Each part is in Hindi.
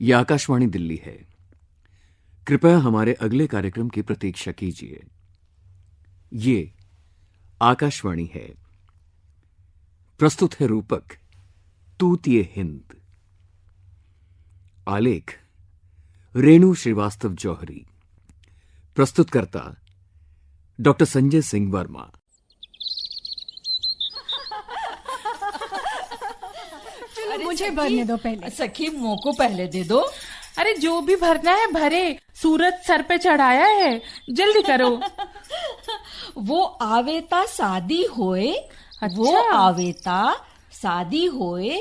ये आकाशवाणी दिल्ली है। कृपया हमारे अगले कार्यक्रम की प्रतीक्षा कीजिए। ये आकाशवाणी है। प्रस्तुत है रूपक तूतिए हिंद। आलेख रेणु श्रीवास्तव जौहरी। प्रस्तुतकर्ता डॉक्टर संजय सिंह वर्मा। मुझे भरने दो पहले। सखी मुंह को पहले दे दो। अरे जो भी भरना है भरे, सूरज सर पे चढ़ाया है, जल्दी करो। वो आवेता शादी होए। अच्छा। वो आवेता शादी होए,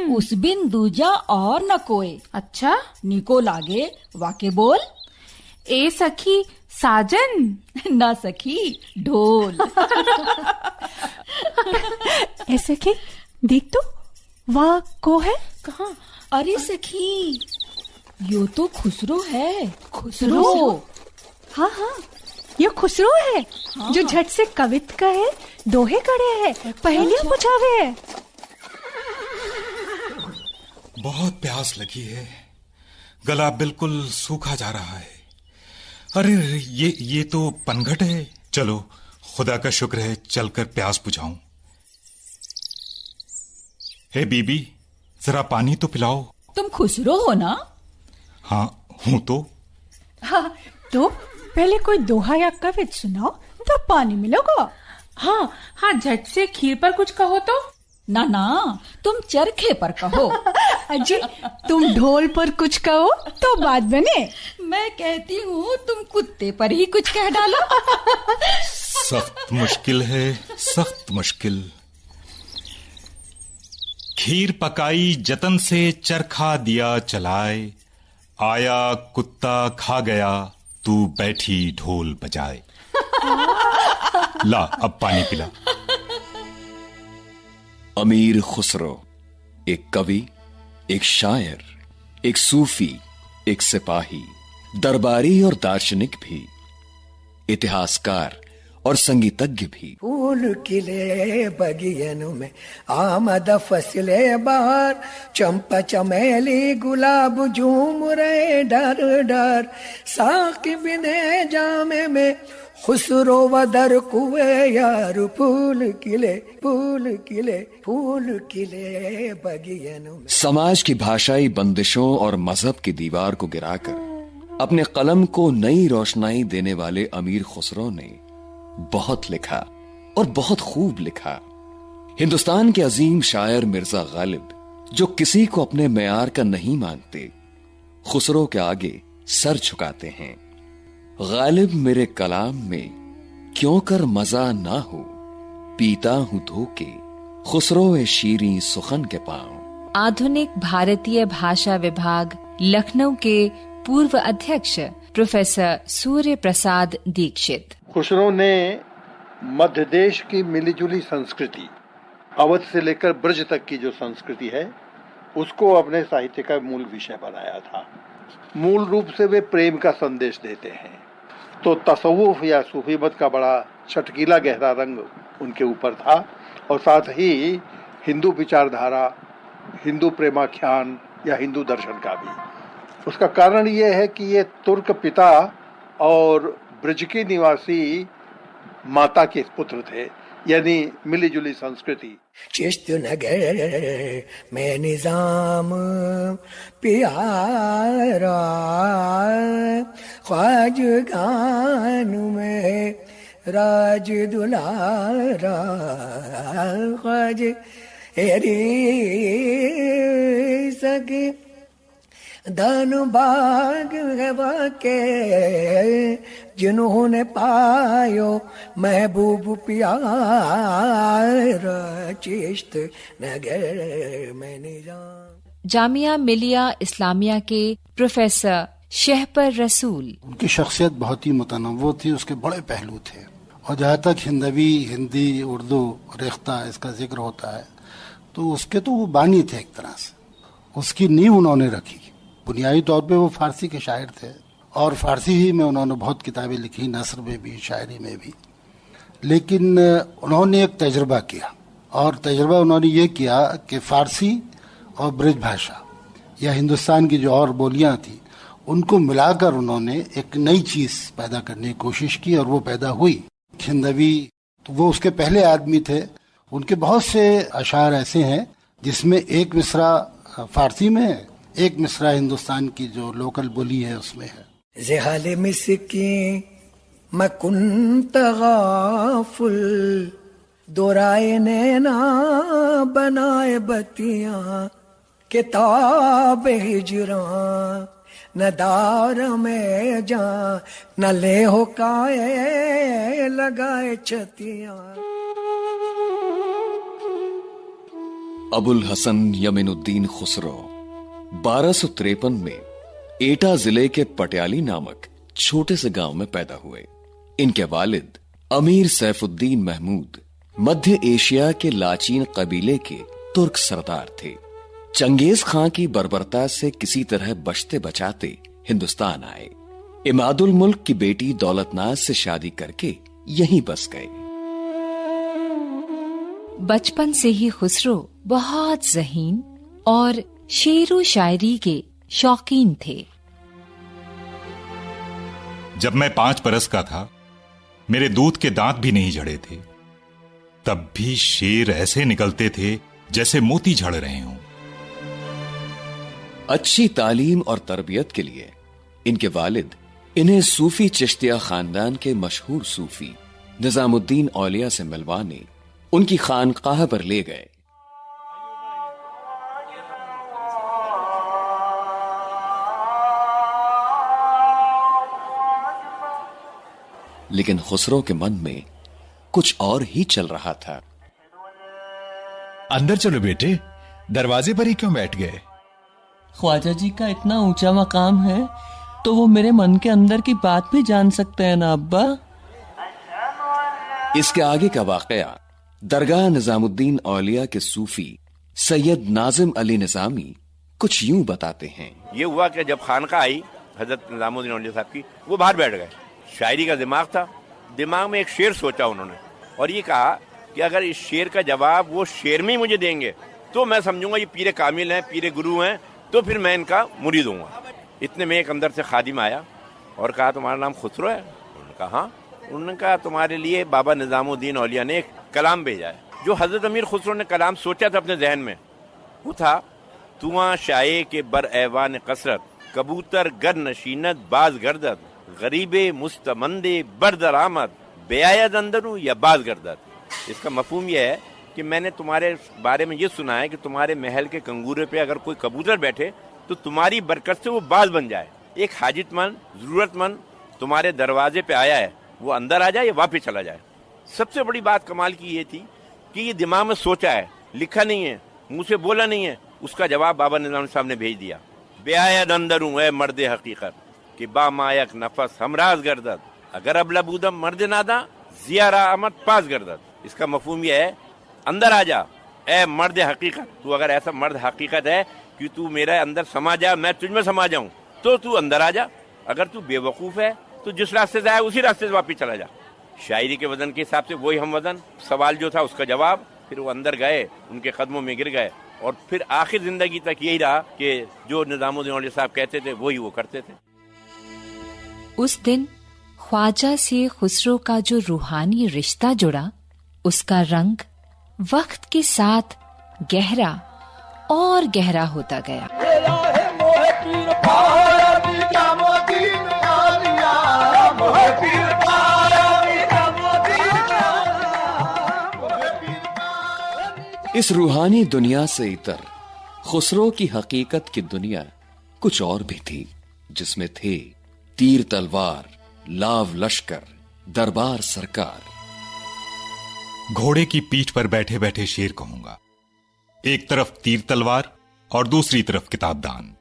उस बिन दूजा और न कोई। अच्छा, निको लागे वाके बोल। ए सखी साजन ना सखी ढोल। ए सखी देख तो, वहाँ को है? कहाँ? अरे सखी, यो तो खुसरो है। खुसरो? हाँ हाँ, ये खुसरो है। हाँ। जो झट से कवित का है, दोहे कड़े है, पहेलियां बुझावे है। बहुत प्यास लगी है, गला बिल्कुल सूखा जा रहा है। अरे ये तो पनघट है। चलो, खुदा का शुक्र है, चलकर प्यास बुझाऊं। हे बीबी, जरा पानी तो पिलाओ। तुम खुसरो हो ना? हाँ हूं तो। हाँ तो पहले कोई दोहा या कवित सुनाओ, तब पानी मिलेगा। हाँ हाँ, झट से खीर पर कुछ कहो तो। ना ना, तुम चरखे पर कहो। अजी, तुम ढोल पर कुछ कहो तो बात बने। मैं कहती हूँ तुम कुत्ते पर ही कुछ कह डालो। सख्त मुश्किल है, सख्त मुश्किल। खीर पकाई जतन से चरखा दिया चलाए, आया कुत्ता खा गया, तू बैठी ढोल बजाए। ला अब पानी पिला। अमीर खुसरो एक कवि, एक शायर, एक सूफी, एक सिपाही, दरबारी और दार्शनिक भी, इतिहासकार और संगीतज्ञ भी। फूल खिले बगियन में, आमद फसले बहार, चंपा चमेली गुलाब झूम रहे डर डर, साकी बिने जामे में खुसरो वदर कुए यार, फूल खिले फूल खिले फूल खिले बगियन में। समाज की भाषाई बंदिशों और मजहब की दीवार को गिराकर अपने कलम को नई रोशनाई देने वाले अमीर खुसरो ने बहुत लिखा और बहुत खूब लिखा। हिंदुस्तान के अजीम शायर मिर्जा गालिब, जो किसी को अपने मेयार का नहीं मानते, खुसरो के आगे सर झुकाते हैं। गालिब मेरे कलाम में क्यों कर मजा ना हो, पीता हूं धोके खुसरो ए शीरी सुखन के पांव। आधुनिक भारतीय भाषा विभाग लखनऊ के पूर्व अध्यक्ष प्रोफेसर सूर्य प्रसाद दीक्षित। खुसरो ने मध्य देश की मिलीजुली संस्कृति, अवध से लेकर ब्रज तक की जो संस्कृति है, उसको अपने साहित्य का मूल विषय बनाया था। मूल रूप से वे प्रेम का संदेश देते हैं, तो तसव्वुफ या सूफी मत का बड़ा चटकीला गहरा रंग उनके ऊपर था, और साथ ही हिंदू विचारधारा, हिंदू प्रेमाख्यान या हिंदू दर्शन का भी। उसका कारण ये है कि ये तुर्क पिता और ब्रज के निवासी माता के पुत्र थे, यानी मिलीजुली संस्कृति। चिश्त नगर में निजाम प्यारा, ख्वाजगान में राज दुलारा, ख्वाज हेरी सके धन बाग के, जिन्होंने पायो महबूब प्यारा, चिश्त नगर में निजाम। जामिया मिलिया इस्लामिया के प्रोफेसर शहपर रसूल। उनकी शख्सियत बहुत ही मुतनव्वो थी, उसके बड़े पहलू थे। और जहाँ तक हिंदी, उर्दू, रेख्ता इसका जिक्र होता है, तो उसके तो वो बानी थे एक तरह से। उसकी नींव उन्होंने रखी। बुनियादी तौर पे वो फारसी के शायर थे और फारसी ही में उन्होंने बहुत किताबें लिखी, नस्र में भी, शायरी में भी। लेकिन उन्होंने एक तजुर्बा किया, और तजुर्बा उन्होंने ये किया कि फारसी और ब्रज भाषा या हिंदुस्तान की जो और बोलियां थी उनको मिलाकर उन्होंने एक नई चीज पैदा करने की कोशिश की और वो पैदा हुई। हिंदवी तो वो उसके पहले आदमी थे। उनके बहुत से अशार ऐसे हैं जिसमें एक मिसरा फारसी में है, एक मिसरा हिंदुस्तान की जो लोकल बोली है उसमें है। ज़हाले मिसकी मकुंत गाफुल दोराए नैना बनाए बतियां किताब हिजरा न दार में जा न ले हो काए लगाए छतियां। अबुल हसन यमीनुद्दीन खुसरो 1253 में एटा जिले के पटियाली नामक छोटे से गांव में पैदा हुए। इनके वालिद अमीर सैफुद्दीन महमूद मध्य एशिया के लाचीन कबीले के तुर्क सरदार थे। चंगेज खां की बर्बरता से किसी तरह बचते बचाते हिंदुस्तान आए। इमादुल मुल्क की बेटी दौलतनाज से शादी करके यहीं बस गए। बचपन से ही खुसरो बहुत ज़हीन और शेरो शायरी के शौकीन थे। जब मैं 5 बरस का था, मेरे दूध के दांत भी नहीं झड़े थे, तब भी शेर ऐसे निकलते थे जैसे मोती झड़ रहे हों। अच्छी तालीम और तरबियत के लिए इनके वालिद इन्हें सूफी चिश्तिया खानदान के मशहूर सूफी निजामुद्दीन औलिया से मिलवाने उनकी खानकाह पर ले गए। लेकिन खुसरो के मन में कुछ और ही चल रहा था। अंदर चलो बेटे, दरवाजे पर ही क्यों बैठ गए? ख्वाजा जी का इतना ऊंचा मकाम है तो वो मेरे मन के अंदर की बात भी जान सकते हैं ना अब्बा। इसके आगे का वाकया दरगाह निजामुद्दीन औलिया के सूफी सैयद नाजिम अली निजामी कुछ यूं बताते हैं। ये हुआ कि जब खानका आई हजरत निजामुद्दीन औलिया साहब की, वो बाहर बैठ गए। शायरी का दिमाग था, दिमाग में एक शेर सोचा उन्होंने और ये कहा कि अगर इस शेर का जवाब वो शेर में ही मुझे देंगे तो मैं समझूंगा ये पीरे कामिल हैं, पीरे गुरु हैं, तो फिर मैं इनका मुरीद हूँगा। इतने में एक अंदर से खादिम आया और कहा तुम्हारा नाम खुसरो है? उन्होंने कहा हाँ। उन्होंने कहा तुम्हारे लिए बाबा निजामुद्दीन औलिया ने एक कलाम भेजा है। जो हजरत अमीर खुसरो ने कलाम सोचा था अपने जहन में, वो था तुआ शाये के बर ऐवान कसरत कबूतर गर नशीनत बाज गर्दत गरीबे मुस्तमंदे बरदर आमद बेआयद अंदरू या बाज गर्दत। इसका मफहूम यह है कि मैंने तुम्हारे बारे में ये सुना है कि तुम्हारे महल के कंगूरे पे अगर कोई कबूतर बैठे तो तुम्हारी बरकत से वो बाज बन जाए। एक हाजितमंद जरूरतमंद तुम्हारे दरवाजे पे आया है, वो अंदर आ जाए या वापस चला जाए। सबसे बड़ी बात कमाल की ये थी कि ये दिमाग में सोचा है, लिखा नहीं है, मुंह से बोला नहीं है। उसका जवाब बाबा निजाम साहब ने भेज दिया। बेआयद अंदर हूँ ए मर्द हकीकत कि बामायक नफस हमराज गर्दत अगर अब लबूदम मर्द नादा जियारा अमद पास गर्दत। इसका मफहूम यह है अंदर आ जा ए मर्द हकीकत, तू अगर ऐसा मर्द हकीकत है कि तू मेरे अंदर समा जा, मैं तुझ में समा जाऊं, तो तू अंदर आ जा। अगर तू बेवकूफ़ है तो जिस रास्ते से आया उसी रास्ते से वापिस चला जा। शायरी के वजन के हिसाब से वही हम वजन सवाल जो था उसका जवाब। फिर वो अंदर गए, उनके कदमों में गिर गए और फिर आखिर जिंदगी तक यही रहा कि जो निजामुद्दीन औलिया साहब कहते थे वही वो करते थे। उस दिन ख्वाजा से खुसरो का जो रूहानी रिश्ता जुड़ा, उसका रंग वक्त के साथ गहरा और गहरा होता गया। इस रूहानी दुनिया से इतर खुसरो की हकीकत की दुनिया कुछ और भी थी, जिसमें थे तीर तलवार, लाव लश्कर, दरबार सरकार। घोड़े की पीठ पर बैठे बैठे शेर कहूंगा, एक तरफ तीर तलवार और दूसरी तरफ किताबदान।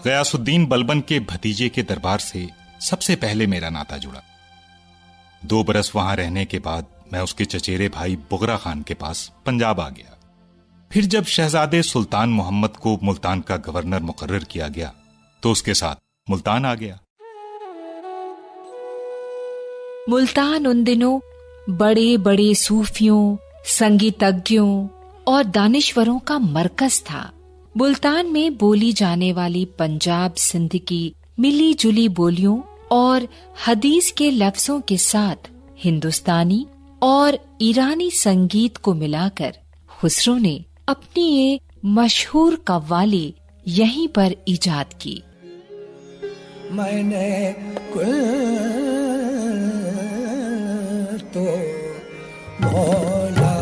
गयासुद्दीन बलबन के भतीजे के दरबार से सबसे पहले मेरा नाता जुड़ा। 2 बरस वहां रहने के बाद मैं उसके चचेरे भाई बुगरा खान के पास पंजाब आ गया। फिर जब शहजादे सुल्तान मोहम्मद को मुल्तान का गवर्नर मुकर्रर किया गया तो उसके साथ मुल्तान आ गया। मुल्तान उन दिनों बड़े बड़े सूफियों, संगीतज्ञों और दानिश्वरों का मरकज था। मुल्तान में बोली जाने वाली पंजाब सिंध की मिली जुली बोलियों और हदीस के लफ्जों के साथ हिंदुस्तानी और ईरानी संगीत को मिलाकर खुसरो ने अपनी ये मशहूर कव्वाली यहीं पर इजाद की। मैंने कुल तो मौला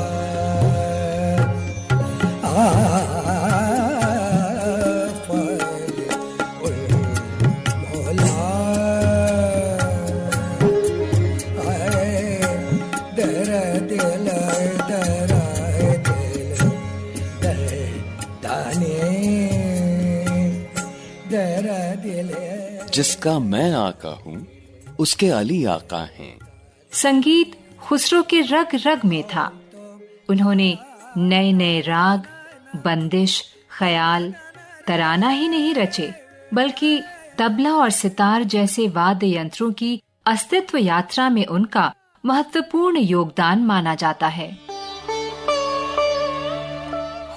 जिसका मैं आका हूँ उसके अली आका हैं। संगीत खुसरो के रग रग में था। उन्होंने नए नए राग, बंदिश, ख्याल, तराना ही नहीं रचे, बल्कि तबला और सितार जैसे वाद्य यंत्रों की अस्तित्व यात्रा में उनका महत्वपूर्ण योगदान माना जाता है।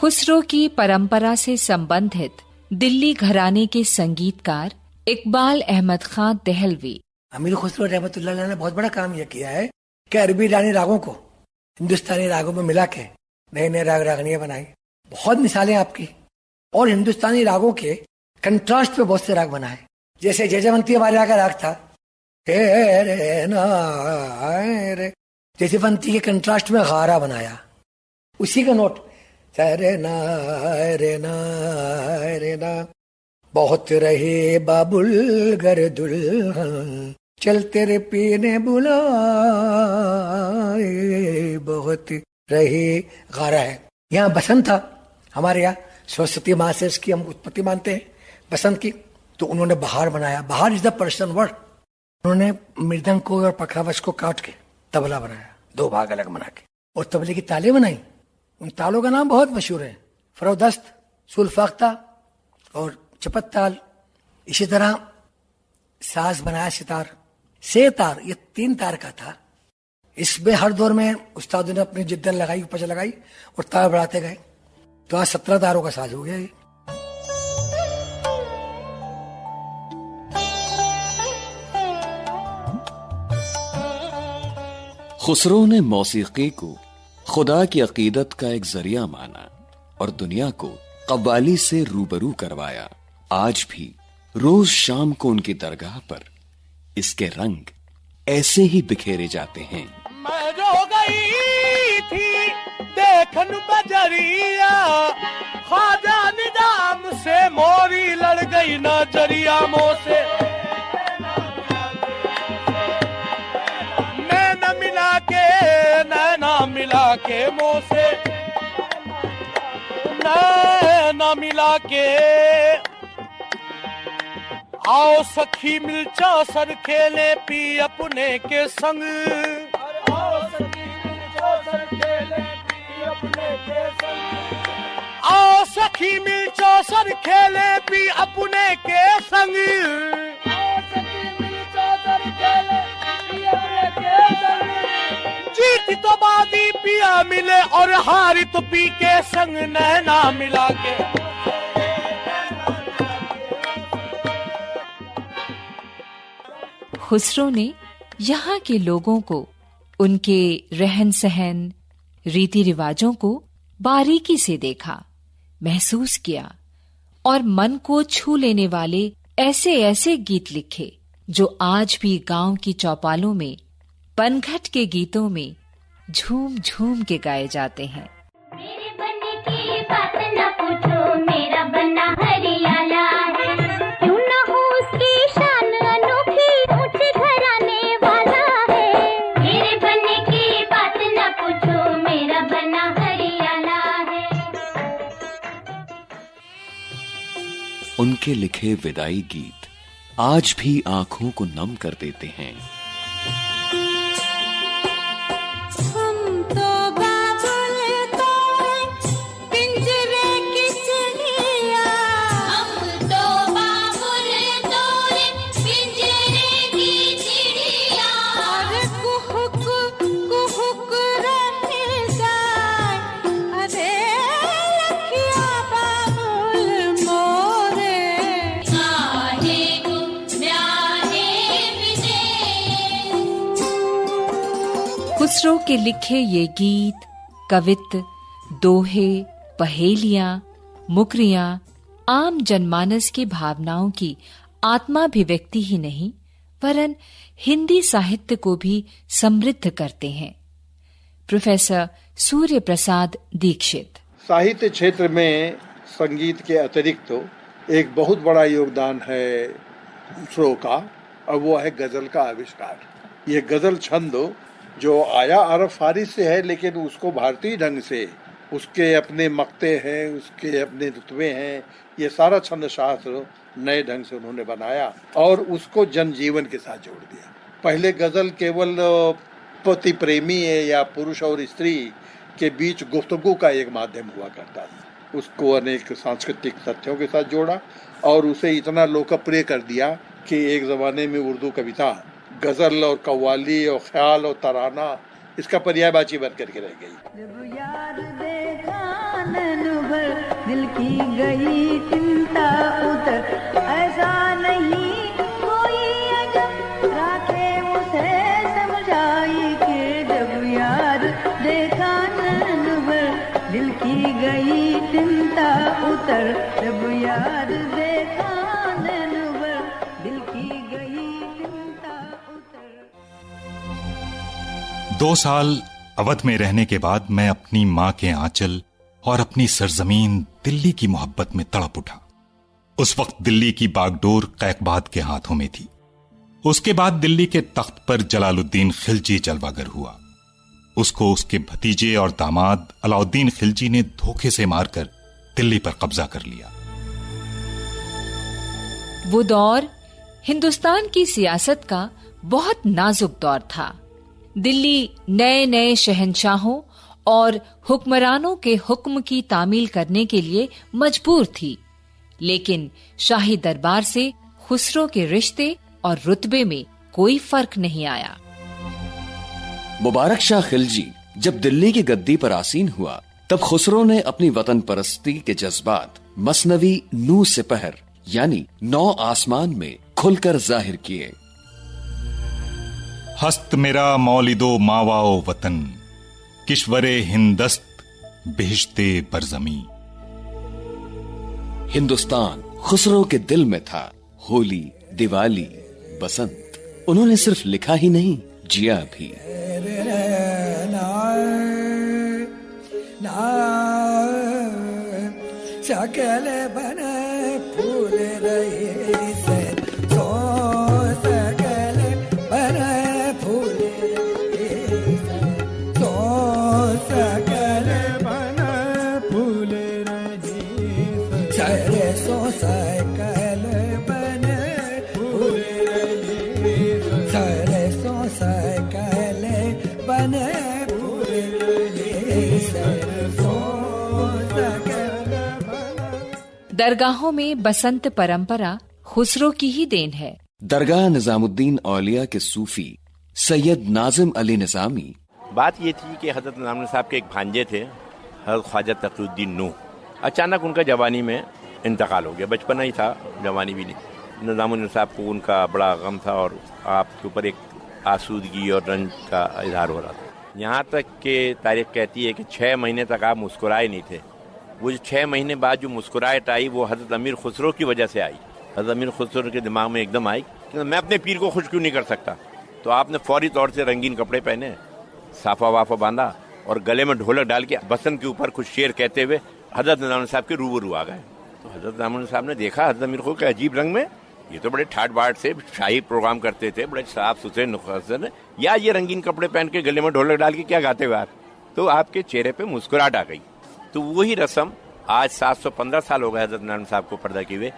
खुसरो की परंपरा से संबंधित दिल्ली घराने के संगीतकार इकबाल अहमद खां दहलवी। अमीर खुसरो रहमतुल्लाह अलैह ने बहुत बड़ा काम यह किया है कि अरबी ईरानी रागों को हिंदुस्तानी रागों में मिला के नए नए राग रागनियां बनाई। बहुत मिसालें आपकी। और हिंदुस्तानी रागों के कंट्रास्ट पे बहुत से राग बनाए। जैसे जयजयवंती हमारे यहाँ का राग था, हे रे ना रे, जयजयवंती के कंट्रास्ट में गारा बनाया। उसी का नोट रे ना रे ना रे ना। बहुत रहे बाबुल गर दुल्हन चल तेरे पीने बुलाए, बहुत रहे गारा है। यहाँ बसंत था, हमारे यहाँ सरस्वती माँ से इसकी हम उत्पत्ति मानते हैं बसंत की। तो उन्होंने बहार बनाया। बहार इज द पर्शियन वर्ड। उन्होंने मृदंग को और पखावज को काट के तबला बनाया, दो भाग अलग बना के, और तबले की तालें बनाई। उन तालों का नाम बहुत मशहूर है, फरोदस्त, सुल्फाख्ता और चपत ताल। इसी तरह साज बनाया सितार, सेतार, ये 3 तार का था। इसमें हर दौर में उस्तादों ने अपनी जिद्दत लगाई, उपज लगाई और तार बढ़ाते गए। तो आज 17 तारों का साज हो गया ये। खुसरो ने मौसीकी को खुदा की अकीदत का एक जरिया माना और दुनिया को कव्वाली से रूबरू करवाया। आज भी रोज शाम को उनकी दरगाह पर इसके रंग ऐसे ही बिखेरे जाते हैं। मैं रो गई थी देखन बजरिया, ख्वाजा निजाम से मोरी लड़ गई नजरिया मोसे। नैना मिला के मोसे, नैना मिला के आओ सखी मिल चौसर खेले पी अपने के संग। आओ सखी मिल चौसर खेले पी अपने के संग। आओ सखी मिल चौसर खेले पी अपने के संग। आओ सखी मिल चौसर खेले पी अपने के संग। जीती तो बाजी पिया मिले और हारी तो पी के संग नैना मिला के। खुसरो ने यहाँ के लोगों को, उनके रहन सहन, रीति रिवाजों को बारीकी से देखा, महसूस किया और मन को छू लेने वाले ऐसे ऐसे गीत लिखे जो आज भी गांव की चौपालों में पनघट के गीतों में झूम झूम के गाए जाते हैं। मेरे बनने की बात न पूछो, मेरा बना हरियाला है। क्यों न हो उसकी शान अनोखी, ऊंचे घराने वाला है। मेरे बनने की बात न पूछो, मेरा बना हरियाला है। उनके लिखे विदाई गीत आज भी आंखों को नम कर देते हैं। खुसरो के लिखे ये गीत, कवित्त, दोहे, पहेलियां, मुकरियां आम जनमानस की भावनाओं की आत्माभिव्यक्ति ही नहीं वरन हिंदी साहित्य को भी समृद्ध करते हैं। प्रोफेसर सूर्य प्रसाद दीक्षित। साहित्य क्षेत्र में संगीत के अतिरिक्त एक बहुत बड़ा योगदान है खुसरो का, और वो है गजल का आविष्कार। ये गजल छंद जो आया अरब फारिस से है, लेकिन उसको भारतीय ढंग से, उसके अपने मक्ते हैं, उसके अपने रुतबे हैं, ये सारा छंद शास्त्र नए ढंग से उन्होंने बनाया और उसको जनजीवन के साथ जोड़ दिया। पहले गजल केवल पति प्रेमी है या पुरुष और स्त्री के बीच गुफ्तगू का एक माध्यम हुआ करता था। उसको अनेक सांस्कृतिक तथ्यों के साथ जोड़ा और उसे इतना लोकप्रिय कर दिया कि एक ज़माने में उर्दू कविता गज़ल और कव्वाली और ख्याल और तराना इसका पर्यायवाची बन करके रह गई। जब यार देखा नैनभर दिल की गई चिंता उतर, ऐसा नहीं कोई अजब राखे उसे समझाई के। जब यार देखा नैनभर दिल की गई चिंता उतर, जब यार देखा नैनभर दिल की गई चिंता उतर। 2 साल अवध में रहने के बाद मैं अपनी मां के आंचल और अपनी सरजमीन दिल्ली की मोहब्बत में तड़प उठा। उस वक्त दिल्ली की बागडोर कैकबाद के हाथों में थी। उसके बाद दिल्ली के तख्त पर जलालुद्दीन खिलजी जलवागर हुआ। उसको उसके भतीजे और दामाद अलाउद्दीन खिलजी ने धोखे से मारकर दिल्ली पर कब्जा कर लिया। वो दौर हिंदुस्तान की सियासत का बहुत नाजुक दौर था। दिल्ली नए नए शहंशाहों और हुक्मरानों के हुक्म की तामील करने के लिए मजबूर थी, लेकिन शाही दरबार से खुसरो के रिश्ते और रुतबे में कोई फर्क नहीं आया। मुबारक शाह खिलजी जब दिल्ली की गद्दी पर आसीन हुआ, तब खुसरो ने अपनी वतन परस्ती के जज्बात मसनवी नू सिपहर यानी 9 आसमान में खुलकर जाहिर किए। हस्त मेरा मौलिदो मावाओ वतन, किश्वरे हिंदस्त बेहश्ते बरजमी। हिंदुस्तान खुसरो के दिल में था। होली, दिवाली, बसंत उन्होंने सिर्फ लिखा ही नहीं, जिया भी। सकल बने फूल रही से, सो सकल बने फूल रही से, सो सकल बने फूल रही से, सो सकल बने फूल रही से, सो सकल बने फूल रही से, सो सकल। दरगाहों में बसंत परंपरा खुसरो की ही देन है। दरगाह निजामुद्दीन औलिया के सूफी सैयद नाजिम अली निजामी। बात ये थी कि हजरत निजामुद्दीन साहब के एक भांजे थे, हजरत ख्वाजा तकीउद्दीन नूह। अचानक उनका जवानी में इंतकाल हो गया। बचपना ही था, जवानी भी नहीं। निजामुद्दीन साहब को उनका बड़ा गम था और आपके ऊपर एक आसूदगी और रंज का इजहार हो रहा था। यहाँ तक कि तारीख कहती है कि 6 महीने तक आप मुस्कुराए नहीं थे। वो 6 महीने बाद जो मुस्कुराहट आई वो हजरत अमीर खुसरो की वजह से आई। हजरत अमीर खुसरो के दिमाग में एकदम आई कि मैं अपने पीर को खुश क्यों नहीं कर सकता। तो आपने फौरी तौर से रंगीन कपड़े पहने, साफा वाफा बांधा और गले में ढोलक डाल के बसंत के ऊपर कुछ शेर कहते हुए हजरत निजामुद्दीन साहब के रूबरू आ गए। तो हजरत निजामुद्दीन साहब ने देखा हजरत अमीर को क्या अजीब रंग में, ये तो बड़े ठाट बाट से शाही प्रोग्राम करते थे, बड़े साफ सुथरे नुख्ते, या ये रंगीन कपड़े पहन के गले में ढोलक डाल के क्या गाते हुए आप। तो आपके चेहरे पे मुस्कुराहट आ गई। तो वही रस्म आज 715 साल हो गए हजरत निजामुद्दीन साहब को पर्दा किए हुए।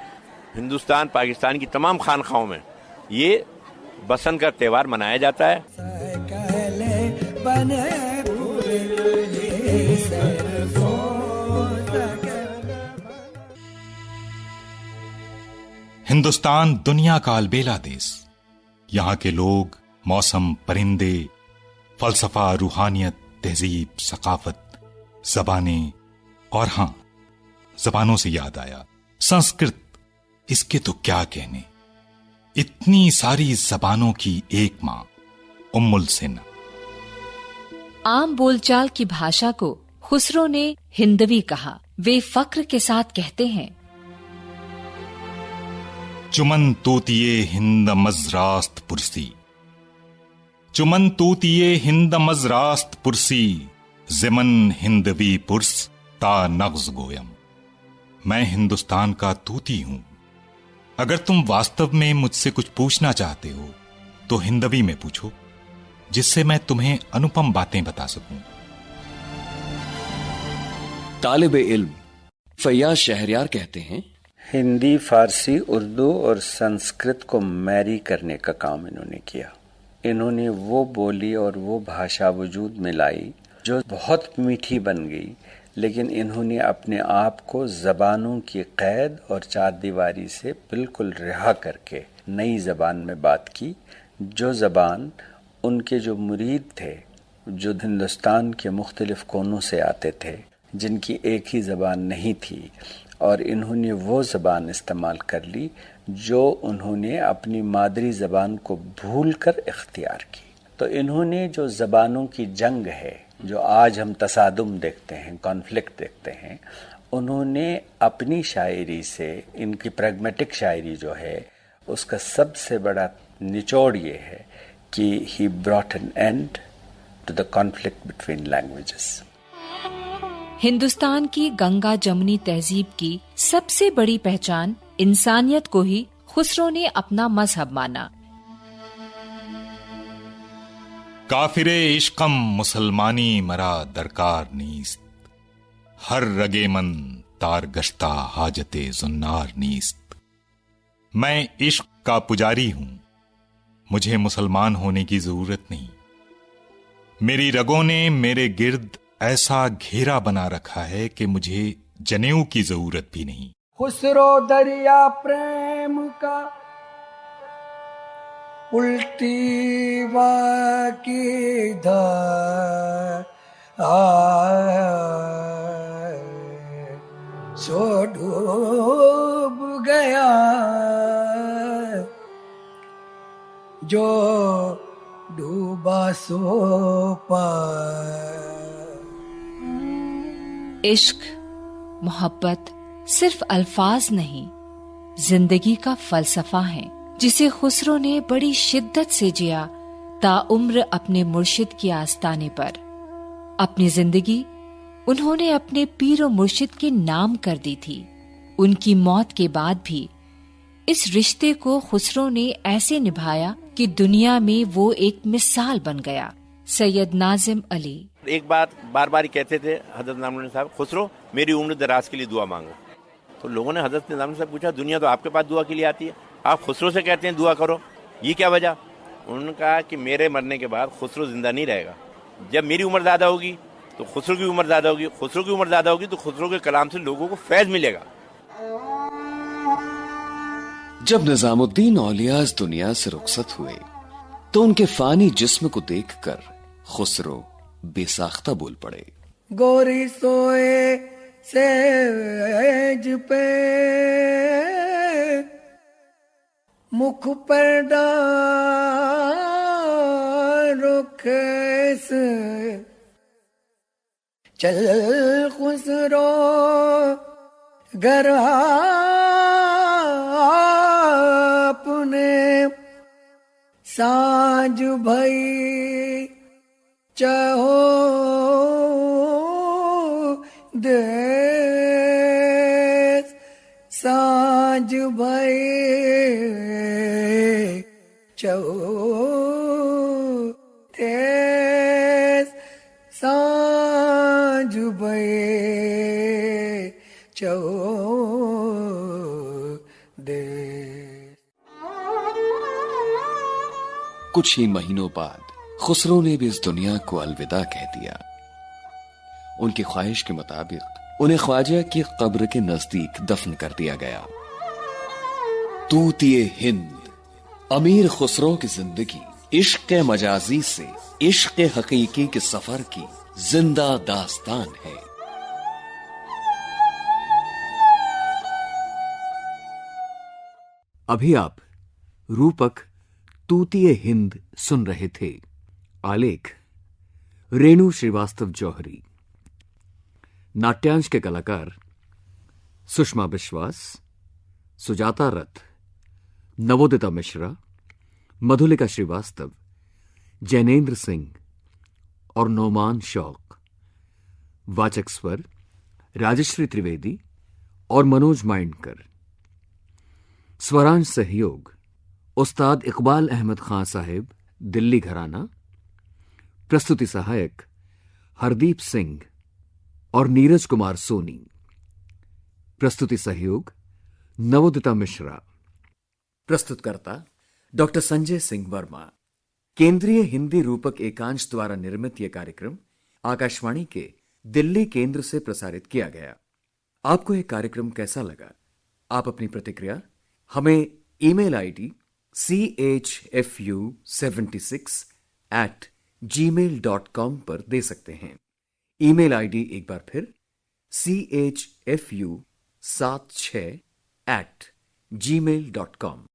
हिंदुस्तान पाकिस्तान की तमाम खानखाओं में ये बसंत का त्यौहार मनाया जाता है। हिंदुस्तान दुनिया का अलबेला देश। यहाँ के लोग, मौसम, परिंदे, फलसफा, रूहानियत, तहजीब, सकाफत, जबानें और हाँ, जबानों से याद आया संस्कृत, इसके तो क्या कहने। इतनी सारी जबानों की एक मां उम्मुल सिना। आम बोलचाल की भाषा को खुसरो ने हिंदवी कहा। वे फक्र के साथ कहते हैं, चुमन तोतिये हिंद मजरास्त पुरसी, चुमन तोतिये हिंद मजरास्त पुरसी, ज़िमन हिंदवी पुरस ता नग़्ज़ गोयम। मैं हिंदुस्तान का तूती हूं। अगर तुम वास्तव में मुझसे कुछ पूछना चाहते हो तो हिंदवी में पूछो, जिससे मैं तुम्हें अनुपम बातें बता सकूं। तालिबे इल्म फैयाज शहरयार कहते हैं, हिंदी, फारसी, उर्दू और संस्कृत को मैरी करने का काम इन्होंने किया। इन्होंने वो बोली और वो भाषा वजूद में लाई जो बहुत मीठी बन गई, लेकिन इन्होंने अपने आप को ज़बानों की क़ैद और चार दीवारी से बिल्कुल रिहा करके नई ज़बान में बात की, जो ज़बान उनके जो मुरीद थे, जो हिंदुस्तान के मुख्तलिफ़ कोनों से आते थे, जिनकी एक ही ज़बान नहीं थी, और इन्होंने वो ज़बान इस्तेमाल कर ली जो उन्होंने अपनी मादरी ज़बान को भूल कर इख्तियार की। तो इन्होंने जो ज़बानों की जंग है, जो आज हम तसादुम देखते हैं, कॉन्फ्लिक्ट देखते हैं, उन्होंने अपनी शायरी से, इनकी प्रैग्मेटिक शायरी जो है, उसका सबसे बड़ा निचोड़ ये है कि he brought an end to the conflict between languages. Hindustan की गंगा जमुनी तहजीब की सबसे बड़ी पहचान इंसानियत को ही खुसरो ने अपना मजहब माना। काफिरे इश्कम मुसलमानी मरा दरकार नीस्त, हर रगे मन तार गश्ता हाजते जुन्नार नीस्त। मैं इश्क का पुजारी हूं, मुझे मुसलमान होने की जरूरत नहीं। मेरी रगों ने मेरे गिर्द ऐसा घेरा बना रखा है कि मुझे जनेऊ की जरूरत भी नहीं। खुसरो दरिया प्रेम का उल्टी की धार सो डूब गया जो डूबा सो पार। इश्क, मोहब्बत सिर्फ अल्फाज नहीं, जिंदगी का फलसफा है, जिसे खुसरो ने बड़ी शिद्दत से जिया ताउम्र अपने मुर्शिद की आस्ताने पर। अपनी जिंदगी उन्होंने अपने पीर और मुर्शिद के नाम कर दी थी। उनकी मौत के बाद भी इस रिश्ते को खुसरो ने ऐसे निभाया कि दुनिया में वो एक मिसाल बन गया। सैयद नाजिम अली एक बात बार बार कहते थे हजरत निज़ामुद्दीन साहब, खुसरो मेरी उम्र दराज के लिए दुआ मांगो। तो लोगों ने हजरत निज़ामुद्दीन साहब पूछा, दुनिया तो आपके पास दुआ के लिए आती है, आप खुसरो से कहते हैं दुआ करो, ये क्या वजह? उन्होंने कहा कि मेरे मरने के बाद खुसरो जिंदा नहीं रहेगा। जब मेरी उम्र ज़्यादा होगी तो खुसरो की उम्र ज़्यादा होगी, खुसरो की उम्र ज़्यादा होगी तो खुसरो के कलाम से लोगों को फैज़ मिलेगा। जब निजामुद्दीन औलिया इस दुनिया से रुखसत हुए तो उनके फानी जिस्म को देखकर खुसरो बेसाख्ता बोल पड़े। गोरी सोए सेज पे मुख पर डारो केस, चल खुसरो घर अपने साँझ भई चाहो देश, साँझ भई चाहो देश, साँझ भई चाहो देश। कुछ ही महीनों बाद खुसरो ने भी इस दुनिया को अलविदा कह दिया। उनकी ख्वाहिश के मुताबिक उन्हें ख्वाजा की कब्र के नजदीक दफन कर दिया गया। तूतिए हिंद अमीर खुसरो की जिंदगी इश्क मजाजी से इश्क हकीकी के सफर की जिंदा दास्तान है। अभी आप रूपक तूतिए हिंद सुन रहे थे। आलेख रेणु श्रीवास्तव जौहरी। नाट्यांश के कलाकार सुषमा विश्वास, सुजाता रथ, नवोदिता मिश्रा, मधुलिका श्रीवास्तव, जैनेन्द्र सिंह और नोमान शौक। वाचक स्वर राजश्री त्रिवेदी और मनोज माइंडकर। स्वरांश सहयोग उस्ताद इकबाल अहमद खां साहिब, दिल्ली घराना। प्रस्तुति सहायक हरदीप सिंह और नीरज कुमार सोनी। प्रस्तुति सहयोग नवोदिता मिश्रा। प्रस्तुतकर्ता डॉक्टर संजय सिंह वर्मा। केंद्रीय हिंदी रूपक एकांश द्वारा निर्मित यह कार्यक्रम आकाशवाणी के दिल्ली केंद्र से प्रसारित किया गया। आपको यह कार्यक्रम कैसा लगा? आप अपनी प्रतिक्रिया हमें ईमेल आईडी chfu76@gmail.com पर दे सकते हैं। ईमेल आईडी एक बार फिर chfu76@gmail.com।